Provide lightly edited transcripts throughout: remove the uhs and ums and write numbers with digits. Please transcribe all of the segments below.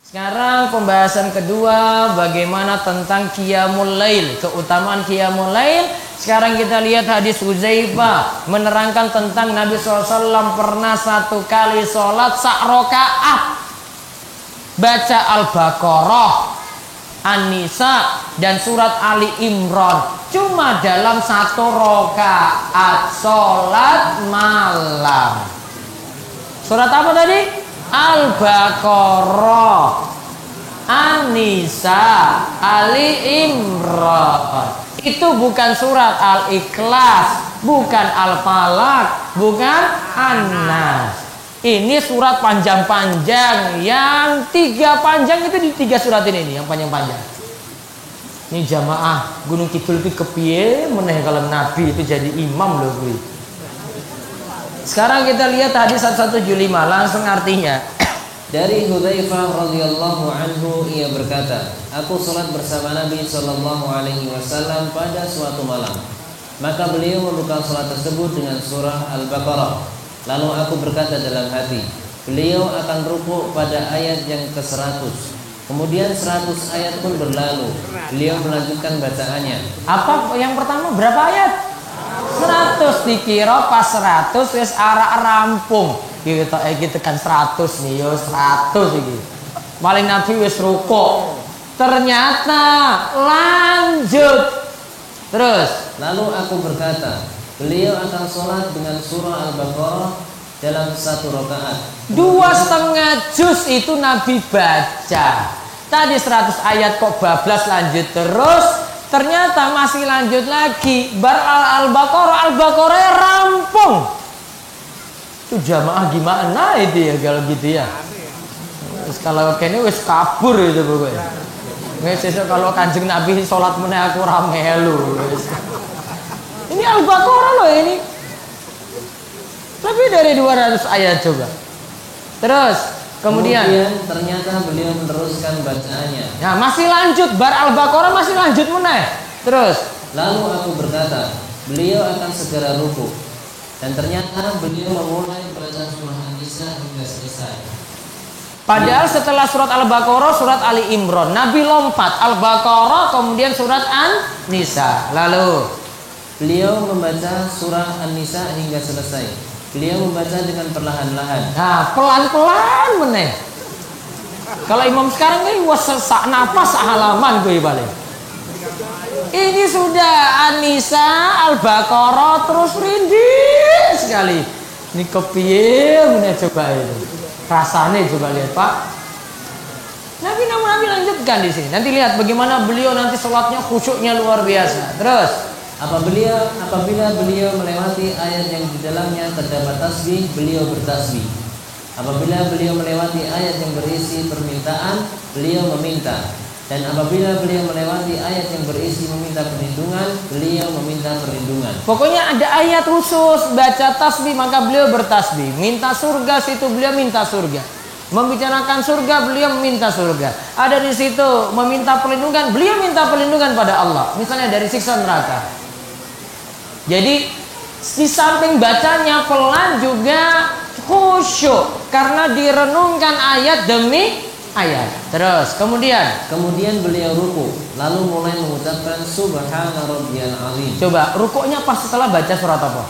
Sekarang pembahasan kedua, bagaimana tentang Qiyamul Lail, keutamaan Qiyamul Lail. Sekarang kita lihat hadis Hudzaifah menerangkan tentang Nabi SAW pernah satu kali sholat sak rakaat baca Al-Baqarah, An-Nisa dan surat Ali Imran cuma dalam satu rakaat sholat malam. Surat apa tadi? Al-Baqarah, An-Nisa, Ali Imran. Itu bukan surat Al-Ikhlas, bukan Al-Falaq, bukan An-Nas. Ini surat panjang-panjang. Yang tiga panjang itu di tiga surat ini yang panjang-panjang. Ini jamaah Gunung Kidul itu kepiye meneh kalau Nabi itu jadi imam loh gue. Sekarang kita lihat hadis 175 langsung artinya. Dari Hudzaifah radhiyallahu anhu, ia berkata, aku sholat bersama Nabi sallallahu alaihi wasallam pada suatu malam. Maka beliau membuka sholat tersebut dengan surah Al-Baqarah. Lalu aku berkata dalam hati, beliau akan rukuk pada ayat yang ke-100. Kemudian 100 ayat pun berlalu. Beliau melanjutkan bacaannya. Apa yang pertama berapa ayat? 100 dikira pas 100 wis arek rampung. Kita kan 100 nih yo 100 iki. Paling Nabi wis rukuk. Ternyata lanjut. Terus, lalu aku berkata, beliau akan sholat dengan surah Al-Baqarah dalam satu rakaat. 2,5 juz itu Nabi baca. Tadi 100 ayat kok bablas lanjut terus. Ternyata masih lanjut lagi. Bar Al-Baqarah rampung. Itu jamaah gimana itu ya kalau gitu ya. Terus kalau kene wis kabur itu pokoknya. Wis sesuk kalau Kanjeng Nabi salat meneh aku ora melu. Ini Al-Baqarah loh ini. Lebih dari 200 ayat coba. Terus kemudian ternyata beliau meneruskan bacaannya. Nah, masih lanjut bar Al-Baqarah masih lanjut meneh. Terus, lalu aku berkata, beliau akan segera rukuk. Dan ternyata beliau memulai baca surah An-Nisa hingga selesai. Padahal setelah surat Al-Baqarah surat Ali Imran, Nabi lompat Al-Baqarah kemudian surat An-Nisa. Lalu beliau membaca surah An-Nisa hingga selesai. Beliau membaca dengan perlahan-lahan. Nah, pelan-pelan meneh. Kalau imam sekarang kan sak napas sak halaman gue balik. Ini sudah An-Nisa, Al-Baqarah terus rindih sekali. Ini kepiye meneh coba itu. Rasanya coba lihat Pak. Nabi lanjutkan di sini. Nanti lihat bagaimana beliau nanti sholatnya khusyuknya luar biasa. Terus apabila beliau melewati ayat yang di dalamnya terdapat tasbih, beliau bertasbih. Apabila beliau melewati ayat yang berisi permintaan, beliau meminta. Dan apabila beliau melewati ayat yang berisi meminta perlindungan, beliau meminta perlindungan. Pokoknya ada ayat khusus baca tasbih maka beliau bertasbih. Minta surga situ beliau minta surga. Membicarakan surga beliau meminta surga. Ada di situ meminta perlindungan, beliau minta perlindungan pada Allah. Misalnya dari siksa neraka. Jadi di samping bacanya pelan juga khusyuk karena direnungkan ayat demi ayat. Terus kemudian beliau ruku lalu mulai mengucapkan subhana rabbiyal azim. Coba rukuknya pas setelah baca surat apa?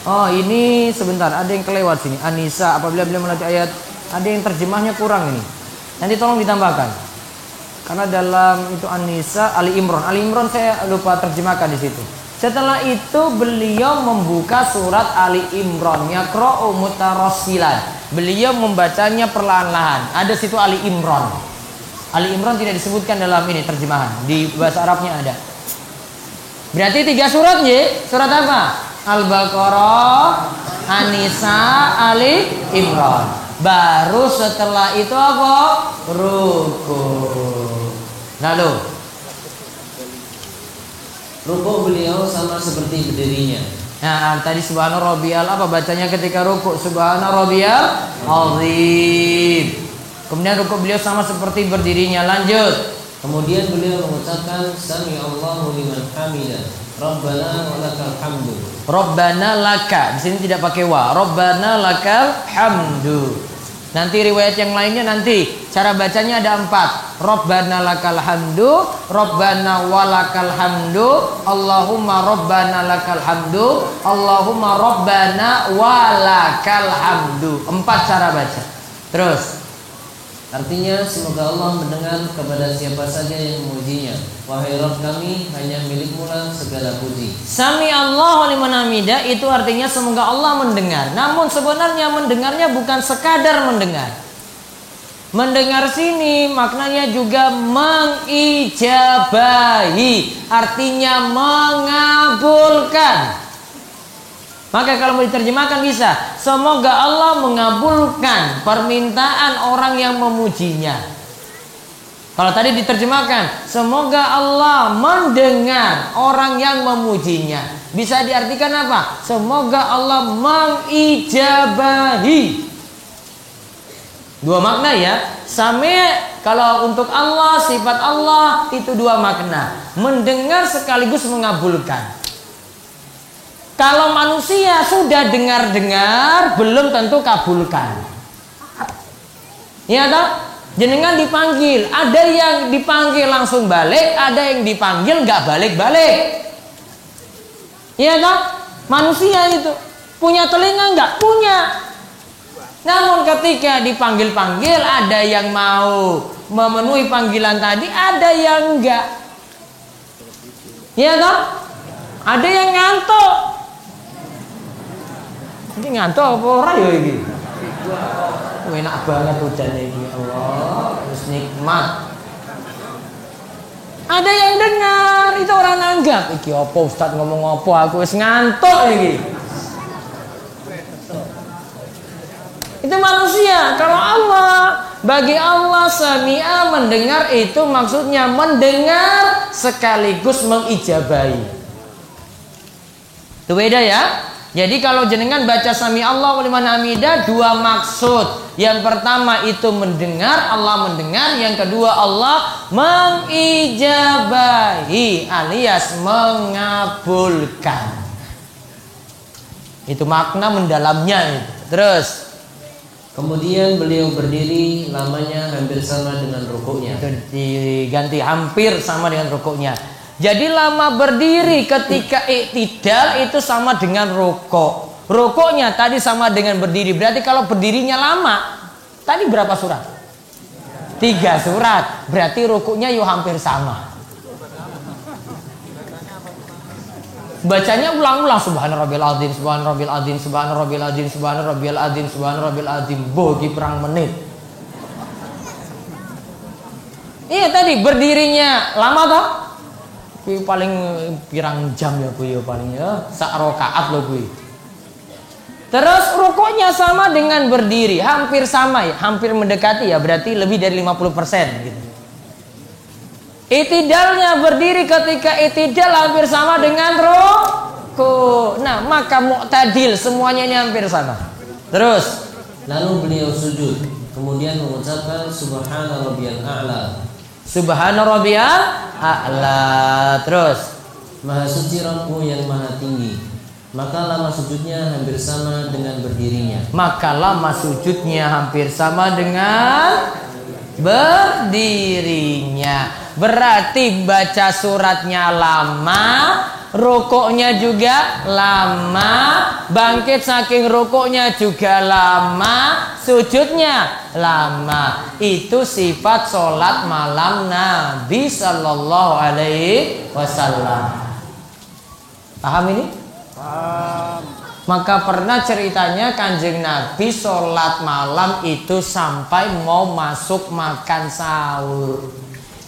Oh ini sebentar ada yang kelewat sini. An-Nisa apabila beliau melewati ayat ada yang terjemahnya kurang ini. Nanti tolong ditambahkan. Karena dalam itu An-Nisa, Ali Imran saya lupa terjemahkan di situ. Setelah itu beliau membuka surat Ali Imran, yaqra'u mutarassilan. Beliau membacanya perlahan-lahan. Ada situ Ali Imran. Ali Imran tidak disebutkan dalam ini terjemahan. Di bahasa Arabnya ada. Berarti 3 surat ya? Surat apa? Al-Baqarah, An-Nisa, Ali Imran. Baru setelah itu apa? Ruku. Lalu rukuk beliau sama seperti berdirinya. Nah, tadi subhana rabbiyal apa bacanya ketika rukuk? Subhana rabbiyal azim. Kemudian rukuk beliau sama seperti berdirinya. Lanjut. Kemudian beliau mengucapkan sami Allahu liman hamidah. Rabbana walakal hamdu. Rabbana laka. Di sini tidak pakai wa. Rabbana lakal hamdu. Nanti riwayat yang lainnya nanti cara bacanya ada 4. Rabbana lakal hamdu, Rabbana walakal hamdu, Allahumma Rabbana lakal hamdu, Allahumma Rabbana walakal hamdu. 4 cara baca. Terus artinya semoga Allah mendengar kepada siapa saja yang memujinya. Wahai Rabb kami, hanya milikmu lah segala puji. Sami Allahu liman hamidah itu artinya semoga Allah mendengar. Namun sebenarnya mendengarnya bukan sekadar mendengar. Mendengar sini maknanya juga mengijabahi, artinya mengabulkan. Maka kalau mau diterjemahkan bisa, semoga Allah mengabulkan permintaan orang yang memujinya. Kalau tadi diterjemahkan, semoga Allah mendengar orang yang memujinya. Bisa diartikan apa? Semoga Allah mengijabahi. 2 makna ya. Sami kalau untuk Allah, sifat Allah itu 2 makna. Mendengar sekaligus mengabulkan. Kalau manusia sudah dengar-dengar, belum tentu kabulkan. Ya toh? Jenengan dipanggil, ada yang dipanggil langsung balik, ada yang dipanggil nggak balik-balik. Ya toh? Manusia itu punya telinga nggak? Punya. Namun ketika dipanggil-panggil, ada yang mau memenuhi panggilan tadi, ada yang enggak. Ya toh? Ada yang ngantuk. Ini ngantuk apa ora ya iki? Enak banget hujannya ini, Allah, terus nikmat. Ada yang dengar, itu orang nanggap. Iki apa Ustaz ngomong apa? Aku wis ngantuk iki. Itu manusia. Kalau Allah, bagi Allah sami'a mendengar itu maksudnya mendengar sekaligus mengijabahi. Itu beda ya. Jadi kalau jenengan baca sami Allahu liman hamidah 2 maksud. Yang pertama itu mendengar, Allah mendengar. Yang kedua Allah mengijabahi alias mengabulkan. Itu makna mendalamnya itu. Terus kemudian beliau berdiri, lamanya hampir sama dengan rukuknya. Itu diganti hampir sama dengan rukuknya. Jadi lama berdiri ketika iktidal itu sama dengan rukuk. Rukuknya tadi sama dengan berdiri. Berarti kalau berdirinya lama, tadi berapa surat? 3 surat. Berarti rukuknya yuk hampir sama. Bacanya ulang-ulang subhanarabbil azim, subhanarabbil azim, subhanarabbil azim, subhanarabbil azim, subhanarabbil azim. Bogi perang menit. Iya tadi berdirinya lama toh? Kui paling pirang jam ya kui ya paling ya sak rakaat loh kui. Terus rukuknya sama dengan berdiri, hampir sama ya, hampir mendekati ya, berarti lebih dari 50% gitu. Itidalnya berdiri ketika itidal hampir sama dengan rukuk. Nah, maka mu'tadil semuanya ini hampir sama. Terus lalu beliau sujud, kemudian mengucapkan subhana rabbiyal a'la. Subhana rabbiyal a'la. Terus maha suci Rabbku yang maha tinggi. Maka lama sujudnya hampir sama dengan berdirinya. Maka lama sujudnya hampir sama dengan berdirinya. Berarti baca suratnya lama, rukuknya juga lama, bangkit saking rukuknya juga lama, sujudnya lama. Itu sifat sholat malam Nabi Sallallahu Alaihi Wasallam. Paham ini? Paham. Maka pernah ceritanya Kanjeng Nabi sholat malam itu sampai mau masuk makan sahur.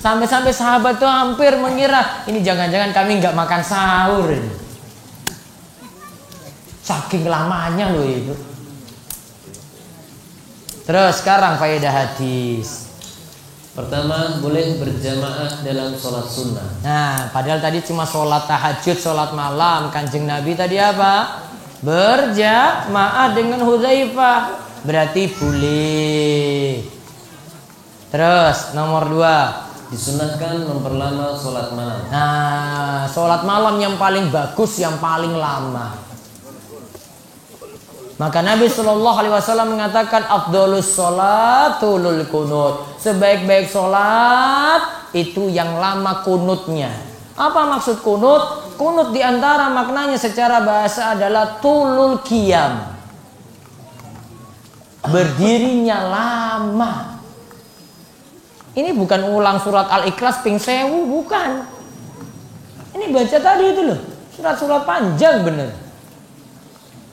Sampai-sampai sahabat tuh hampir mengira ini jangan-jangan kami nggak makan sahur ini. Saking lamanya loh itu. Terus sekarang faedah hadis. Pertama, boleh berjamaah dalam sholat sunnah. Nah, padahal tadi cuma sholat tahajud, sholat malam. Kanjeng Nabi tadi apa? Berjamaah dengan Hudzaifah. Berarti boleh. Terus nomor 2, disunahkan memperlama sholat malam. nah, sholat malam yang paling bagus, yang paling lama. Maka Nabi Shallallahu Alaihi Wasallam mengatakan afdolus sholatul kunut. Sebaik-baik sholat itu yang lama kunutnya. Apa maksud kunut? Kunut diantara maknanya secara bahasa adalah tulul qiyam. Berdirinya lama. Ini bukan ulang surat Al-Ikhlas ping sewu, bukan. Ini baca tadi itu loh, surat-surat panjang bener.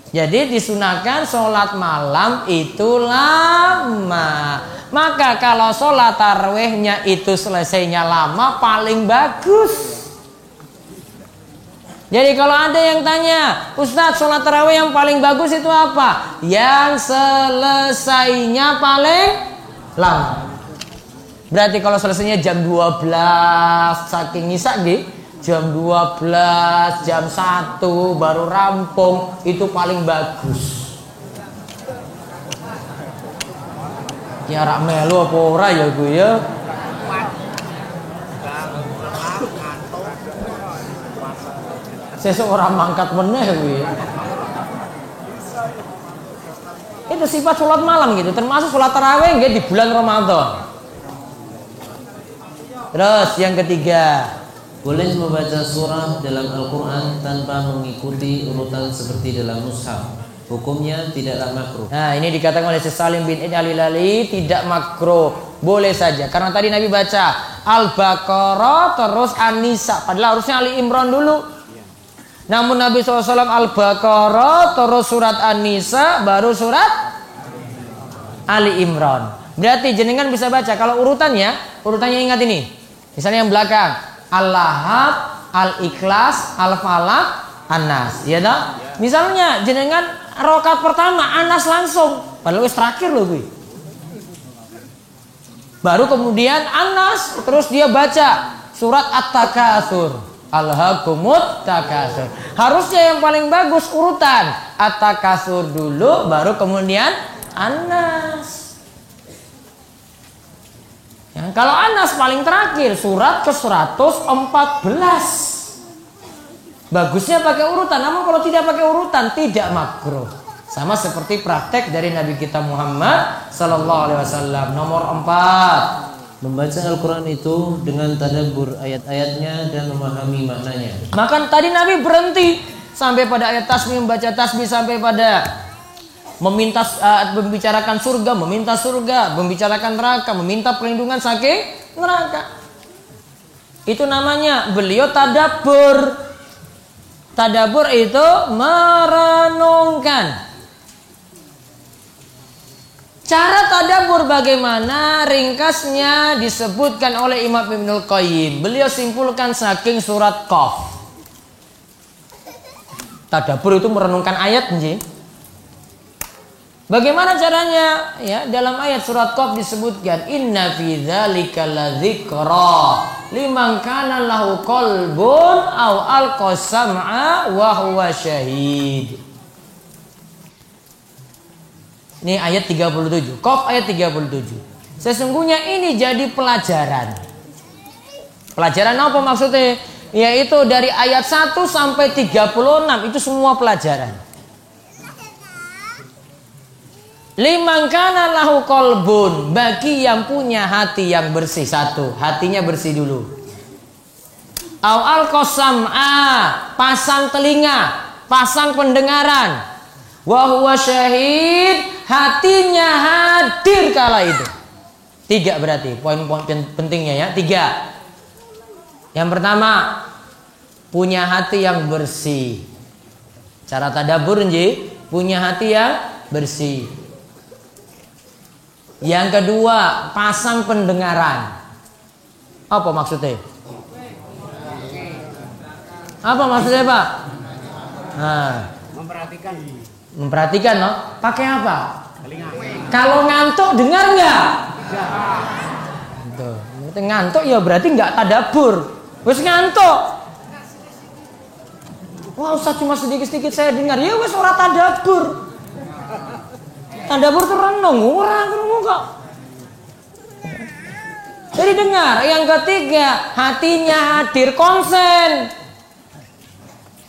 Jadi disunahkan sholat malam itu lama. Maka kalau sholat tarawihnya itu selesainya lama paling bagus. Jadi kalau ada yang tanya, Ustadz sholat tarawih yang paling bagus itu apa? Yang selesainya paling lama. Berarti kalau selesainya jam 12 saking ngisak di jam 12, jam 1 baru rampung, itu paling bagus. Ya rak melu apa ora ya gue ya. Sesuk ora mangkat meneh gue. Itu sifat sholat malam gitu, termasuk sholat tarawih di bulan Ramadan. Terus yang ketiga, boleh membaca surah dalam Al-Quran tanpa mengikuti urutan seperti dalam mushaf. Hukumnya tidaklah makruh. Nah ini dikatakan oleh Syekh Salim bin Id Al-Hilali tidak makruh, boleh saja. Karena tadi Nabi baca Al-Baqarah terus An-Nisa, padahal harusnya Ali Imran dulu. Namun Nabi SAW Al-Baqarah terus surat An-Nisa baru surat Ali Imran. Berarti jenengan bisa baca. Kalau urutannya ingat ini. Misalnya yang belakang Al-Lahab, Al-Ikhlas, Al-Falaq, An-Nas, ya toh? Misalnya jenengan rakaat pertama An-Nas langsung, padahal wis terakhir loh gue. Baru kemudian An-Nas, terus dia baca surat At-Takatsur, Alhaakumut Takatsur. Harusnya yang paling bagus urutan At-Takatsur dulu, baru kemudian An-Nas. Ya, kalau Anas paling terakhir surat ke-114. Bagusnya pakai urutan, namun kalau tidak pakai urutan tidak makruh. Sama seperti praktek dari Nabi kita Muhammad sallallahu alaihi wasallam. Nomor 4, membaca Al-Quran itu dengan tadabbur ayat-ayatnya dan memahami maknanya. Maka tadi Nabi berhenti sampai pada ayat tasbih, membaca tasbih sampai pada membicarakan surga, meminta surga, membicarakan neraka, meminta perlindungan saking neraka. Itu namanya beliau tadabbur. Tadabbur itu merenungkan. Cara tadabbur bagaimana? Ringkasnya disebutkan oleh Imam Ibnul Qayyim. Beliau simpulkan saking surat Qaf. Tadabbur itu merenungkan ayat, nggih. Bagaimana caranya? Ya, dalam ayat surat Qaf disebutkan inna fi dzalika ladzikra liman kana lahu qalbun aw alqa sam'a wa huwa syahid. Ini ayat 37. Qaf ayat 37. Sesungguhnya ini jadi pelajaran. Pelajaran apa maksudnya? Yaitu dari ayat 1 sampai 36 itu semua pelajaran. Liman kana lahu qalbun, bagi yang punya hati yang bersih. Satu, hatinya bersih dulu. Au alqasam'a, pasang telinga, pasang pendengaran. Wa huwa syahid, hatinya hadir kala itu. 3 berarti poin-poin pentingnya ya. 3. Yang pertama, punya hati yang bersih. Cara tadabbur nggih, punya hati yang bersih. Yang kedua, pasang pendengaran. Apa maksudnya? Apa maksudnya, Pak? Nah, memperhatikan, no? Pakai apa? Kalau ngantuk dengar nggak? Tuh, ngantuk ya berarti nggak tadabbur. Wes ngantuk. Wah, Ustaz cuma sedikit-sedikit saya dengar. Ya wes ora tadabbur. Tadabbur tuh renung, orang kok. Jadi dengar. Yang ketiga, hatinya hadir, konsen.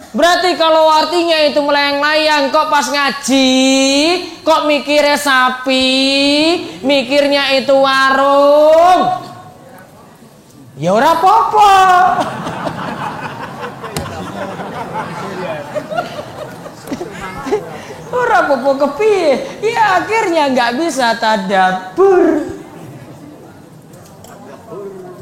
Berarti kalau artinya itu melayang-layang, kok pas ngaji kok mikirnya sapi, mikirnya itu warung, ya ora apa-apa. Ora apa-apa kepiye, ya akhirnya nggak bisa tadabbur.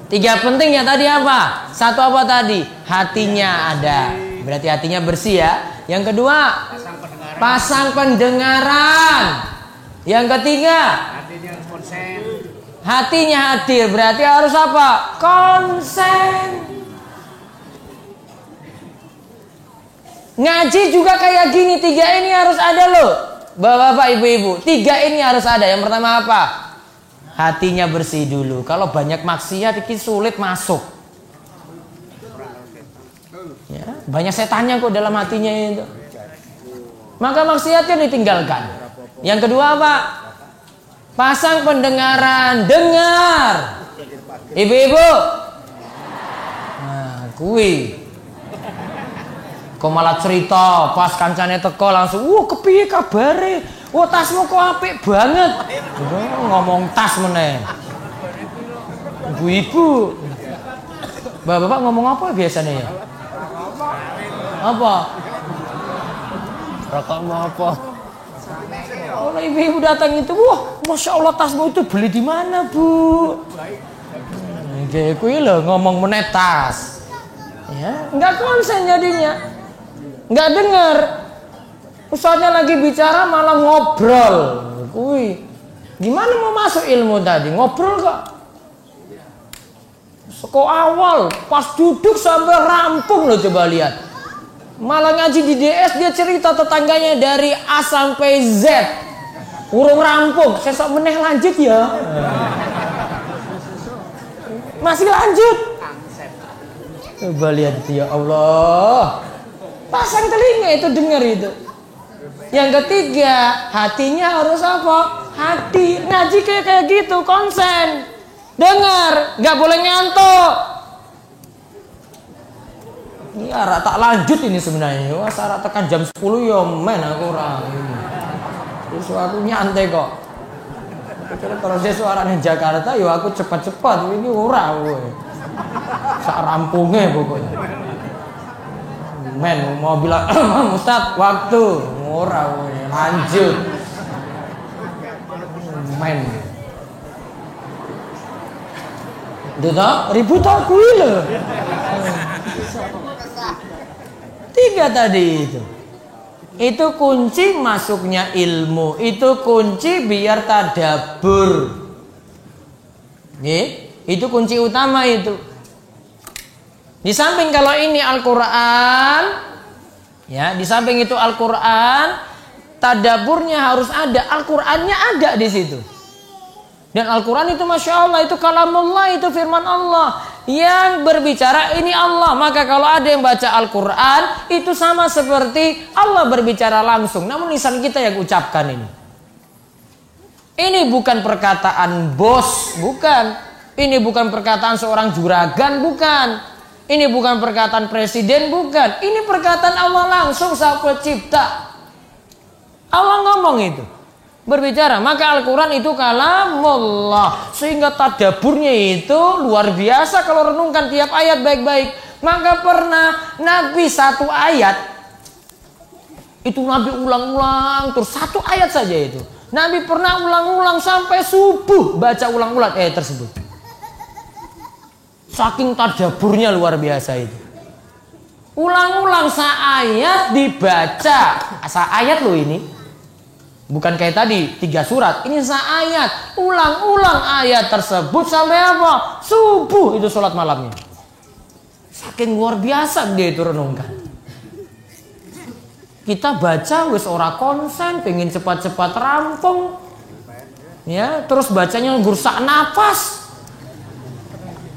Tiga pentingnya tadi apa? Satu apa tadi? Hatinya ada, berarti hatinya bersih ya. Yang kedua, pasang pendengaran. Yang ketiga, hatinya hadir, berarti harus apa? Konsen. Ngaji juga kayak gini, tiga ini harus ada loh, bapak-bapak, ibu-ibu. Tiga ini harus ada. Yang pertama apa? Hatinya bersih dulu. Kalau banyak maksiat itu sulit masuk. Ya, banyak setannya kok dalam hatinya itu. Maka maksiatnya ditinggalkan. Yang kedua apa? Pasang pendengaran, dengar. Ibu-ibu. Nah, kui. Kok malah cerita pas kancane teko langsung, kepiye kabare? Tasmu kok apik banget. Ngomong tas meneh. Ibu-ibu. Bapak-bapak ngomong apa biasanya ya? Apa? Rokok mau apa? Kalau ibu-ibu datang itu, Masya Allah tasmu itu beli di mana, Bu? Kayak kuwi lho ngomong meneh tas. Ya, enggak konsen jadinya. Enggak dengar. Ustaznya lagi bicara malah ngobrol. Kuwi. Gimana mau masuk ilmu tadi? Ngobrol kok. Seko awal pas duduk sampai rampung loh, coba lihat. Malah ngaji di DS dia cerita tetangganya dari A sampai Z. Urung rampung, sesok meneh lanjut ya. Masih lanjut. Coba lihat itu, ya Allah. Pasang telinga itu, dengar itu. Yang ketiga, hatinya harus apa? Hati. Ngaji kayak gitu, konsen. Dengar, nggak boleh ngantuk. Ini arah tak lanjut ini sebenarnya. Wah, arah tekan jam 10 ya men aku orang ini. Terus aku nyantai kok. Kalau saya suaranya Jakarta, ya aku cepat-cepat. Ini ora kowe. Sak rampungnya pokoknya. Men mau bilang Ustaz waktu ora kowe lanjut. Men. Duh, ribut aku lho. Tiga tadi itu. Itu kunci masuknya ilmu. Itu kunci biar tadabbur. Nggih, itu kunci utama itu. Di samping kalau ini Al-Quran, ya, di samping itu Al-Quran, tadaburnya harus ada. Al-Qurannya ada di situ. Dan Al-Quran itu Masya Allah, itu kalamullah, itu firman Allah. Yang berbicara ini Allah. Maka kalau ada yang baca Al-Quran, itu sama seperti Allah berbicara langsung. Namun lisan kita yang ucapkan ini. Ini bukan perkataan bos, bukan. Ini bukan perkataan seorang juragan, bukan. Ini bukan perkataan presiden, bukan. Ini perkataan Allah langsung, Sang Pencipta. Allah ngomong itu, berbicara. Maka Al-Quran itu kalamullah. Sehingga tadaburnya itu luar biasa kalau renungkan tiap ayat baik-baik. Maka pernah Nabi satu ayat, itu Nabi ulang-ulang, terus satu ayat saja itu. Nabi pernah ulang-ulang sampai subuh, baca ulang-ulang ayat tersebut. Saking tadaburnya luar biasa itu. Ulang-ulang saayat dibaca. Saayat loh ini. Bukan kayak tadi 3 surat. Ini saayat. Ulang-ulang ayat tersebut sampai apa? Subuh itu sholat malamnya. Saking luar biasa dia itu renungkan. Kita baca wis ora konsen, pengen cepat-cepat rampung. Ya, terus bacanya gursak nafas.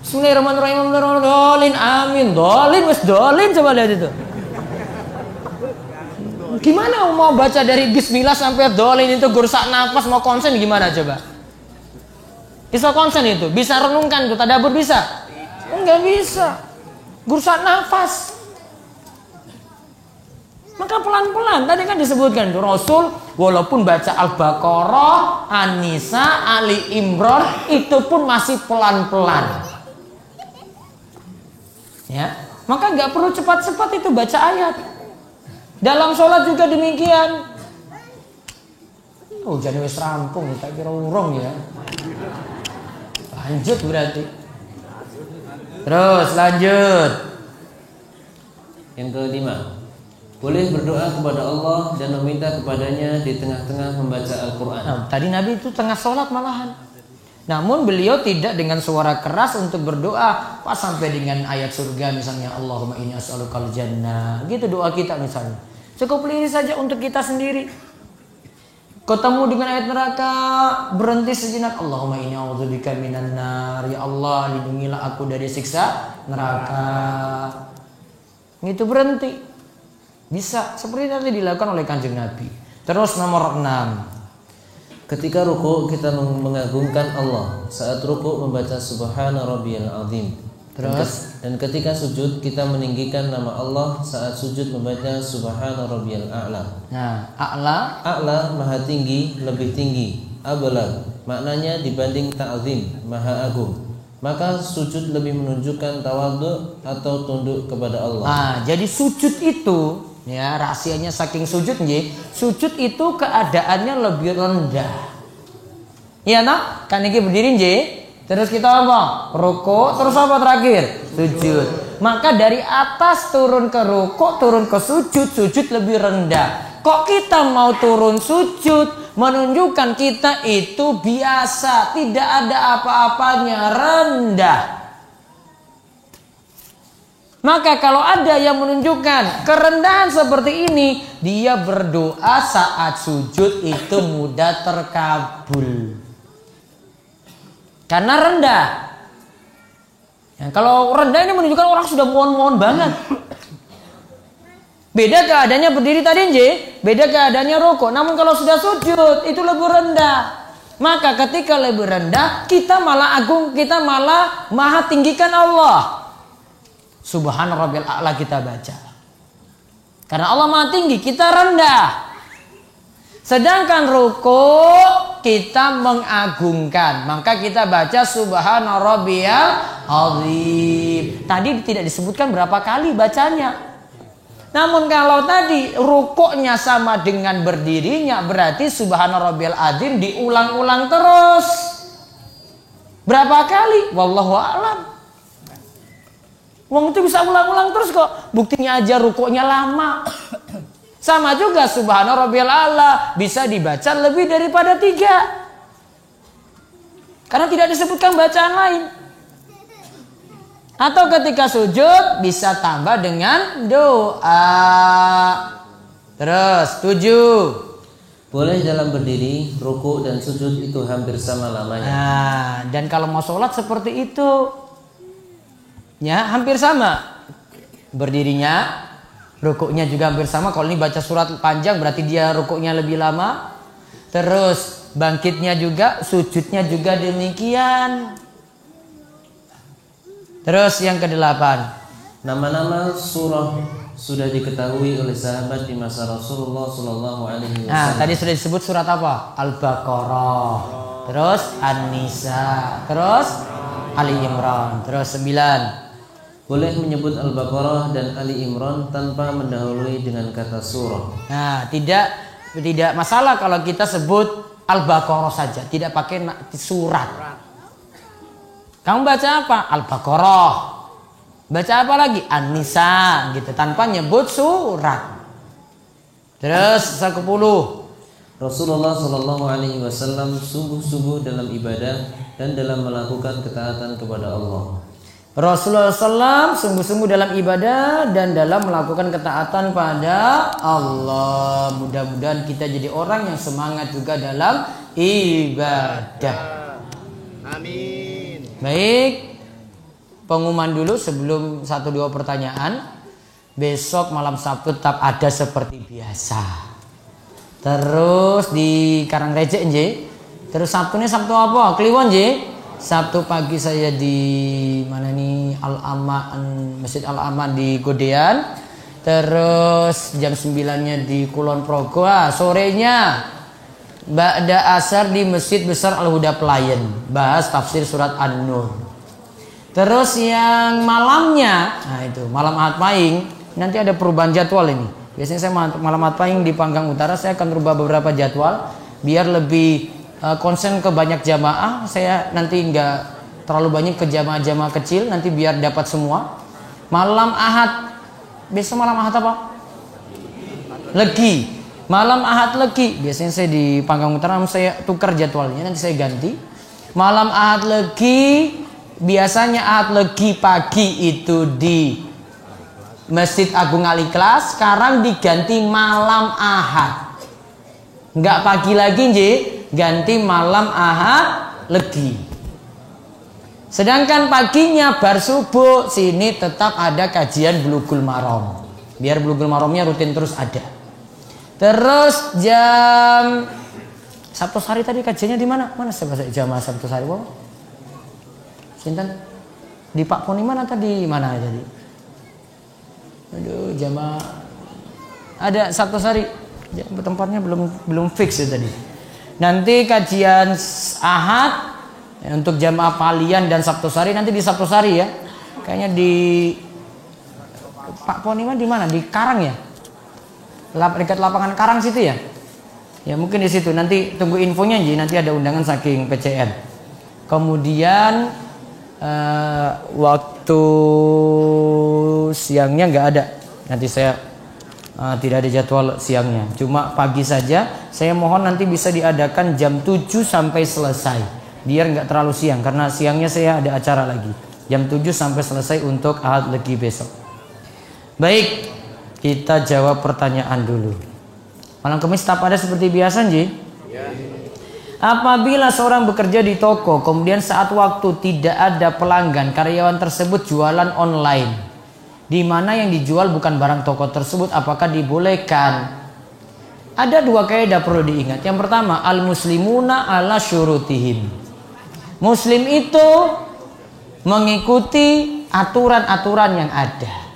Bismillahirrahmanirrahim. Dolin, amin. Dolin, wes dolin, coba lihat itu. Gimana mau baca dari Bismillah sampai dolin itu gursak nafas, mau konsen gimana coba? Bisa konsen itu, bisa renungkan itu, tadabbur bisa? Enggak bisa. Gursak nafas. Maka pelan-pelan. Tadi kan disebutkan Rasul walaupun baca Al-Baqarah, An-Nisa, Ali Imran itu pun masih pelan-pelan. Ya, maka nggak perlu cepat-cepat itu baca ayat. Dalam sholat juga demikian. Oh, jadi wis rampung, tak kira urung ya. Lanjut berarti. Terus lanjut. Yang kelima, boleh berdoa kepada Allah dan meminta kepadanya di tengah-tengah membaca Al-Quran. Nah, tadi Nabi itu tengah sholat malahan. Namun beliau tidak dengan suara keras untuk berdoa pas sampai dengan ayat surga misalnya Allahumma inni as'alukal jannah. Gitu doa kita misalnya. Cukup ini saja untuk kita sendiri. Ketemu dengan ayat neraka, berhenti sejenak. Allahumma inni a'udzubika minan nar. Ya Allah, lindungilah aku dari siksa neraka. Itu berhenti. Bisa seperti nanti dilakukan oleh Kanjeng Nabi. Terus nomor 6. Ketika ruku kita mengagungkan Allah. Saat ruku membaca Subhana Rabbiyal Azim. Terus dan ketika sujud kita meninggikan nama Allah. Saat sujud membaca Subhana Rabbiyal A'la. Nah, a'la, A'la maha tinggi, lebih tinggi. Ablag maknanya dibanding ta'zim, maha agung. Maka sujud lebih menunjukkan tawadhu atau tunduk kepada Allah. Nah, jadi sujud itu ya rahasianya saking sujud nggih. Sujud itu keadaannya lebih rendah. Iya nak? Kan iki berdiri nggih. Terus kita apa? Ruku, terus apa terakhir? Sujud. Maka dari atas turun ke ruku, turun ke sujud, sujud lebih rendah. Kok kita mau turun sujud? Menunjukkan kita itu biasa, tidak ada apa-apanya, rendah. Maka kalau ada yang menunjukkan kerendahan seperti ini, dia berdoa saat sujud itu mudah terkabul. Karena rendah. Ya, kalau rendah ini menunjukkan orang sudah mohon-mohon banget. Beda keadaannya berdiri tadi nje, beda keadaannya rukuk. Namun kalau sudah sujud itu lebih rendah. Maka ketika lebih rendah, kita malah agung, kita malah maha tinggikan Allah. Subhana Rabbil A'la kita baca. Karena Allah maha tinggi, kita rendah. Sedangkan rukuk kita mengagungkan. Maka kita baca Subhana Rabbiyal Azim. Tadi tidak disebutkan berapa kali bacanya. Namun kalau tadi rukuknya sama dengan berdirinya, berarti Subhana Rabbiyal Azim diulang-ulang terus. Berapa kali? Wallahu a'lam. Wong itu bisa ulang-ulang terus kok. Buktinya aja rukuknya lama. Sama juga Subhana Rabbiyal A'la bisa dibaca lebih daripada 3. Karena tidak disebutkan bacaan lain. Atau ketika sujud bisa tambah dengan doa. Terus 7. Boleh dalam berdiri, ruku dan sujud itu hampir sama lamanya. Nah, dan kalau mau sholat seperti itu, ya hampir sama. Berdirinya, rukuknya juga hampir sama. Kalau ini baca surat panjang berarti dia rukuknya lebih lama. Terus bangkitnya juga, sujudnya juga demikian. Terus yang ke-8. Nama-nama surah sudah diketahui oleh sahabat di masa Rasulullah Sallallahu Alaihi Wasallam. Nah, tadi sudah disebut surat apa? Al-Baqarah. Terus An-Nisa. Terus Ali Imran. Terus 9. Boleh menyebut Al-Baqarah dan Ali Imran tanpa mendahului dengan kata surah. Nah, tidak masalah kalau kita sebut Al-Baqarah saja, tidak pakai surat. Kamu baca apa? Al-Baqarah. Baca apa lagi? An-Nisa gitu tanpa nyebut surat. Terus 10. Rasulullah Sallallahu Alaihi Wasallam sungguh-sungguh dalam ibadah dan dalam melakukan ketaatan kepada Allah. Rasulullah SAW sungguh-sungguh dalam ibadah dan dalam melakukan ketaatan pada Allah. Mudah-mudahan kita jadi orang yang semangat juga dalam ibadah. Amin. Baik, pengumuman dulu sebelum 1-2 pertanyaan. Besok malam Sabtu tetap ada seperti biasa. Terus di Karangreje nje. Terus Sabtunya Sabtu apa? Kliwon nje. Sabtu pagi saya di mana nih Al-Aman, Masjid Al-Aman di Godean. Terus jam 9-nya di Kulon Progo. Sorenya ba'da asar di Masjid Besar Al-Huda Pelayan, bahas tafsir surat An-Nur. Terus yang malamnya, nah itu malam Ahad Pahing, nanti ada perubahan jadwal ini. Biasanya saya malam Ahad Pahing di Panggang Utara, saya akan rubah beberapa jadwal biar lebih konsen ke banyak jamaah. Saya nanti nggak terlalu banyak ke jamaah-jamaah kecil, nanti biar dapat semua. Malam Ahad, besok malam Ahad apa? Legi. Malam Ahad Legi, biasanya saya di Panggang Utara, saya tukar jadwalnya, nanti saya ganti. Malam Ahad Legi, biasanya Ahad Legi pagi itu di Masjid Agung Al-Ikhlas, sekarang diganti malam Ahad. Nggak pagi lagi, Nji, ganti malam Ahad Legi. Sedangkan paginya bar subuh, sini tetap ada kajian Bulughul Maram. Biar Bulughul Maramnya rutin terus ada. Terus jam Sabtu Sari tadi kajiannya di mana? Mana saya jamaah Sabtu Sari? Wow. Sinten? Di Pak Poni mana tadi? Mana tadi? Aduh, jamaah ada Sabtu Sari. Tempatnya belum fix ya tadi. Nanti kajian Ahad untuk jamaah Palian dan Sabtu Sari nanti di Sabtu Sari ya. Kayaknya di Pak Poni di mana? Di Karang ya? Dekat lapangan Karang situ ya? Ya mungkin di situ. Nanti tunggu infonya Ji. Nanti ada undangan saking PCN. Kemudian waktu siangnya nggak ada. Nanti saya tidak ada jadwal siangnya. Cuma pagi saja. Saya mohon nanti bisa diadakan jam 7 sampai selesai. Biar nggak terlalu siang. Karena siangnya saya ada acara lagi. Jam 7 sampai selesai untuk Ahad Legi besok. Baik. Kita jawab pertanyaan dulu. Malam Kamis tak ada seperti biasa, Ji? Ya. Apabila seorang bekerja di toko, kemudian saat waktu tidak ada pelanggan, karyawan tersebut jualan online, di mana yang dijual bukan barang toko tersebut, apakah dibolehkan? Ada dua kaidah perlu diingat. Yang pertama, al-muslimuna ala syurutihim. Muslim itu mengikuti aturan-aturan yang ada.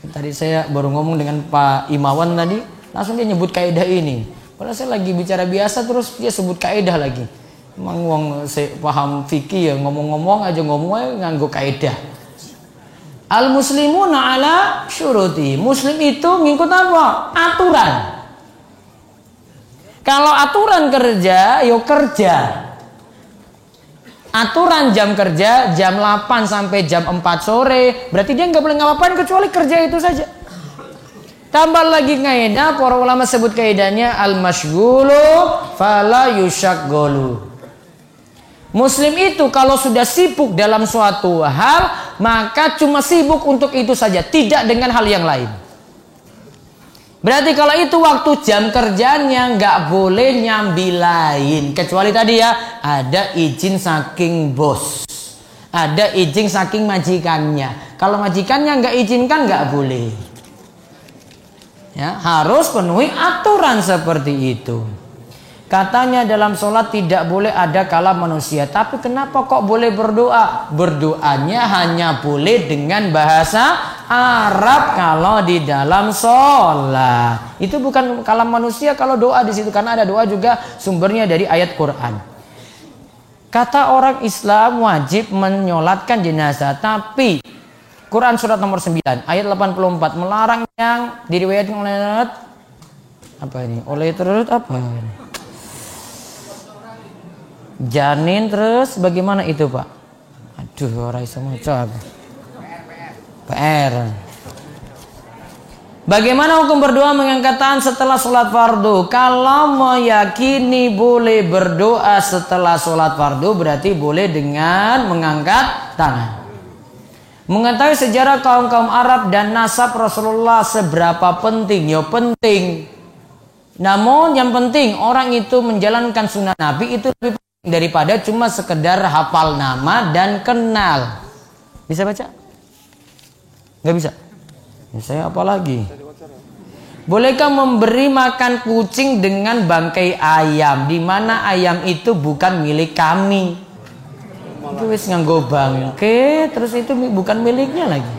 Tadi saya baru ngomong dengan Pak Imawan tadi, langsung dia nyebut kaidah ini. Padahal saya lagi bicara biasa terus dia sebut kaidah lagi. Emang wong saya paham fikih ya, ngomong aja nganggo kaidah. Al muslimuna ala syuruti. Muslim itu ngikut apa? Aturan. Kalau aturan kerja, yo kerja. Aturan jam kerja jam 8 sampai jam 4 sore, berarti dia nggak boleh ngapain kecuali kerja itu saja. Tambah lagi kaidah, para ulama sebut kaidahnya al-masyghulu fala yusyaghulu. Muslim itu kalau sudah sibuk dalam suatu hal, maka cuma sibuk untuk itu saja, tidak dengan hal yang lain. Berarti kalau itu waktu jam kerjanya nggak boleh nyambi lain, kecuali tadi ya ada izin saking bos, ada izin saking majikannya. Kalau majikannya nggak izinkan nggak boleh. Ya, harus penuhi aturan seperti itu. Katanya dalam sholat tidak boleh ada kalam manusia. Tapi kenapa kok boleh berdoa? Berdoanya hanya boleh dengan bahasa Arab kalau di dalam sholat. Itu bukan kalam manusia kalau doa di situ. Karena ada doa juga sumbernya dari ayat Quran. Kata orang Islam wajib menyolatkan jenazah. Tapi Quran surat nomor 9 ayat 84 melarang yang diriwayatkan oleh apa ini? Oleh terus apa ini? Janin terus bagaimana itu Pak? Aduh orang semua coba PR. Bagaimana hukum berdoa mengangkat tangan setelah sholat fardu? Kalau meyakini boleh berdoa setelah sholat fardu, berarti boleh dengan mengangkat tangan. Mengetahui sejarah kaum-kaum Arab dan nasab Rasulullah seberapa penting? Ya penting. Namun yang penting orang itu menjalankan sunnah Nabi itu lebih penting daripada cuma sekedar hafal nama dan kenal. Bisa baca? Nggak bisa? Ya, saya apa lagi? Bolehkah memberi makan kucing dengan bangkai ayam, di mana ayam itu bukan milik kami? Itu wis nganggo bangke, terus itu bukan miliknya lagi.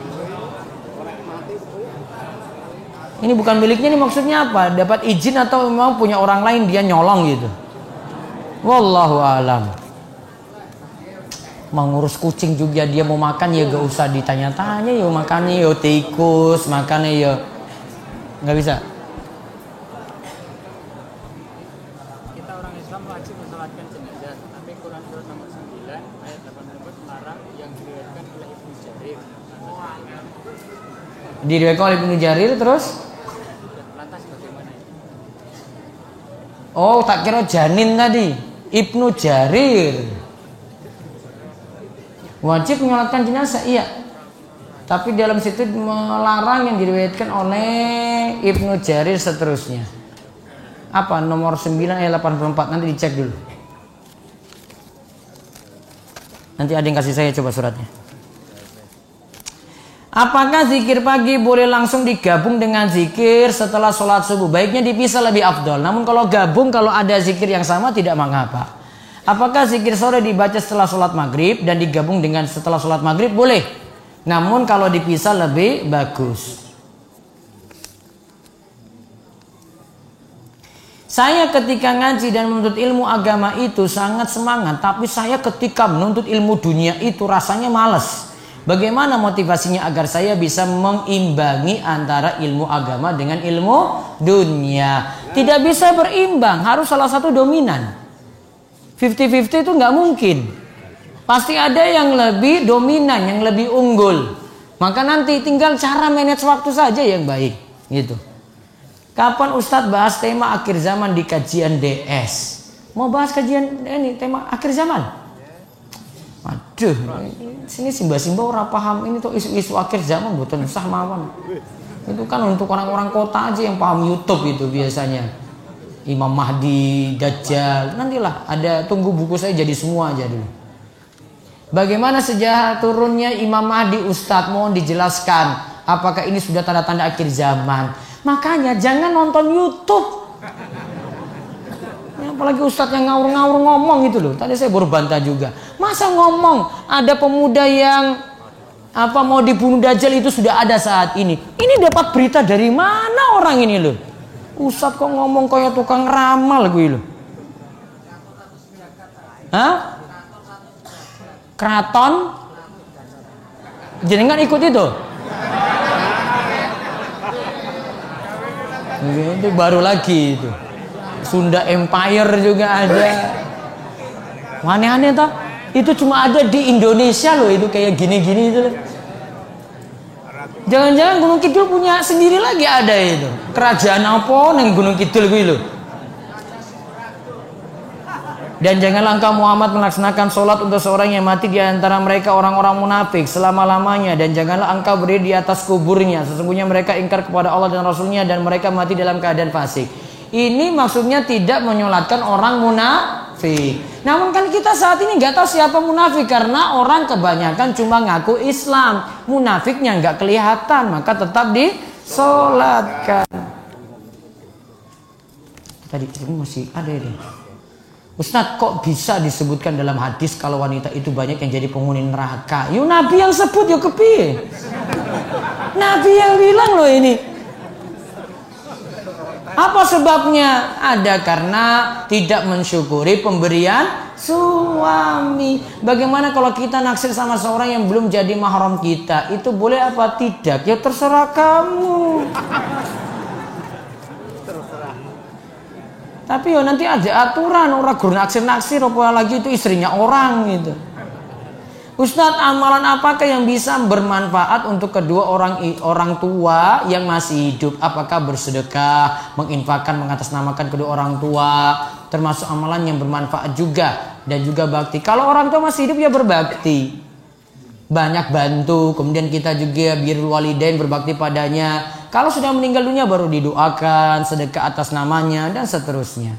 Ini bukan miliknya, ini maksudnya apa? Dapat izin atau memang punya orang lain dia nyolong gitu? Wallahu alam. Mau ngurus kucing juga dia mau makan ya gak usah ditanya-tanya ya, makannya ya tikus, makannya ya nggak bisa. Kita orang Islam wajib mensolatkan jenazah, tapi Quran surat nomor 9 ayat 84 melarang yang diriwayatkan oleh Ibnu Jarir. Diriwayatkan oleh Ibnu Jarir terus? Lantas bagaimana ini? Oh, tak kira janin tadi. Ibnu Jarir. Wajib menyolatkan jenazah, iya. Tapi dalam situ melarang yang diriwayatkan oleh Ibnu Jarir seterusnya. Apa? Nomor 9 ayat 84. Nanti dicek dulu. Nanti ada yang kasih saya coba suratnya. Apakah zikir pagi boleh langsung digabung dengan zikir setelah sholat subuh? Baiknya dipisah lebih afdol. Namun kalau gabung, kalau ada zikir yang sama tidak mengapa. Apakah zikir sore dibaca setelah sholat maghrib dan digabung dengan setelah sholat maghrib? Boleh. Namun kalau dipisah lebih bagus. Saya ketika ngaji dan menuntut ilmu agama itu sangat semangat. Tapi saya ketika menuntut ilmu dunia itu rasanya malas. Bagaimana motivasinya agar saya bisa mengimbangi antara ilmu agama dengan ilmu dunia? Tidak bisa berimbang, harus salah satu dominan. 50-50 itu nggak mungkin. Pasti ada yang lebih dominan, yang lebih unggul. Maka nanti tinggal cara manage waktu saja yang baik. Gitu. Kapan Ustadz bahas tema akhir zaman di kajian DS? Mau bahas kajian ini tema akhir zaman? Waduh, sini simba-simba orang paham ini tuh isu-isu akhir zaman, bukan usah mawon. Itu kan untuk orang-orang kota aja yang paham YouTube itu biasanya. Imam Mahdi, Dajjal, nantilah ada, tunggu buku saya jadi semua aja dulu. Bagaimana sejarah turunnya Imam Mahdi, Ustadz mohon dijelaskan. Apakah ini sudah tanda-tanda akhir zaman? Makanya jangan nonton YouTube. Apalagi Ustadz yang ngawur-ngawur ngomong gitu loh. Tadi saya baru bantah juga. Masa ngomong ada pemuda yang mau dibunuh Dajjal itu sudah ada saat ini. Ini dapat berita dari mana orang ini loh? Ustadz kok ngomong kayak tukang ramal gue loh. Hah? Keraton? Jenengan ikut itu? Itu baru lagi itu. Sunda Empire juga ada. Aneh-aneh toh? Itu cuma ada di Indonesia loh, itu kayak gini-gini itu loh. Jangan-jangan Gunung Kidul punya sendiri lagi ada itu. Kerajaan apa neng Gunung Kidul gue loh. Dan janganlah engkau Muhammad melaksanakan sholat untuk seorang yang mati di antara mereka orang-orang munafik selama-lamanya. Dan janganlah engkau berdiri di atas kuburnya. Sesungguhnya mereka ingkar kepada Allah dan Rasulnya dan mereka mati dalam keadaan fasik. Ini maksudnya tidak menyolatkan orang munafik. Namun kan kita saat ini nggak tahu siapa munafik karena orang kebanyakan cuma ngaku Islam. Munafiknya nggak kelihatan, maka tetap disolatkan. Tadi ini masih ada ini. Ustadz, kok bisa disebutkan dalam hadis kalau wanita itu banyak yang jadi penghuni neraka? Yo Nabi yang sebut yo kepiye? Nabi yang bilang loh ini. Apa sebabnya? Ada karena tidak mensyukuri pemberian suami. Bagaimana kalau kita naksir sama seorang yang belum jadi mahram kita? Itu boleh apa tidak? Ya terserah kamu. Tapi ya nanti ada aturan, orang guru naksir-naksir apalagi itu istrinya orang gitu. Ustadz, amalan apakah yang bisa bermanfaat untuk kedua orang tua yang masih hidup? Apakah bersedekah, menginfakkan, mengatasnamakan kedua orang tua, termasuk amalan yang bermanfaat juga, dan juga bakti. Kalau orang tua masih hidup ya berbakti, banyak bantu, kemudian kita juga birrul walidain, berbakti padanya. Kalau sudah meninggal dunia baru didoakan, sedekah atas namanya dan seterusnya.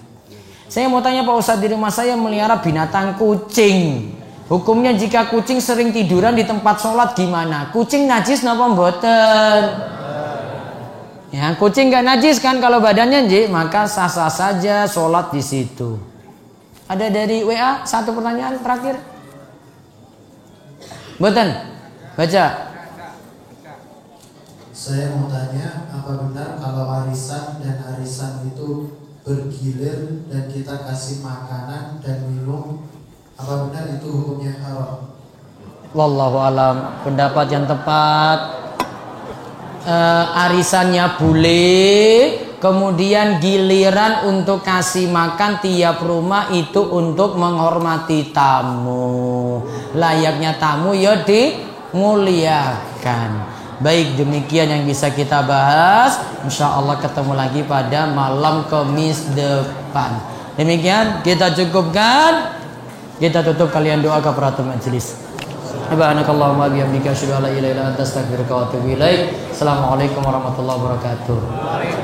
Saya mau tanya Pak Ustadz, di rumah saya melihara binatang kucing. Hukumnya jika kucing sering tiduran di tempat sholat gimana? Kucing najis napa mboten? Ya, kucing gak najis kan kalau badannya, maka sah-sah saja sholat di situ. Ada dari WA satu pertanyaan terakhir. Mboten? Baca. Saya mau tanya, apa benar kalau arisan dan arisan itu bergilir dan kita kasih makanan dan minum, apa benar itu hukumnya haram? Wallahu alam. Pendapat yang tepat, arisannya boleh, kemudian giliran untuk kasih makan tiap rumah itu untuk menghormati tamu. Layaknya tamu ya dimuliakan. Baik, demikian yang bisa kita bahas. Insya Allah ketemu lagi pada malam Kamis depan. Demikian kita cukupkan. Kita tutup, kalian doa kafaratul majelis. Subhanakallahumma bihamdika asyhadu an la ilaha illa anta astaghfiruka wa atubu ilaik. Assalamualaikum warahmatullahi wabarakatuh.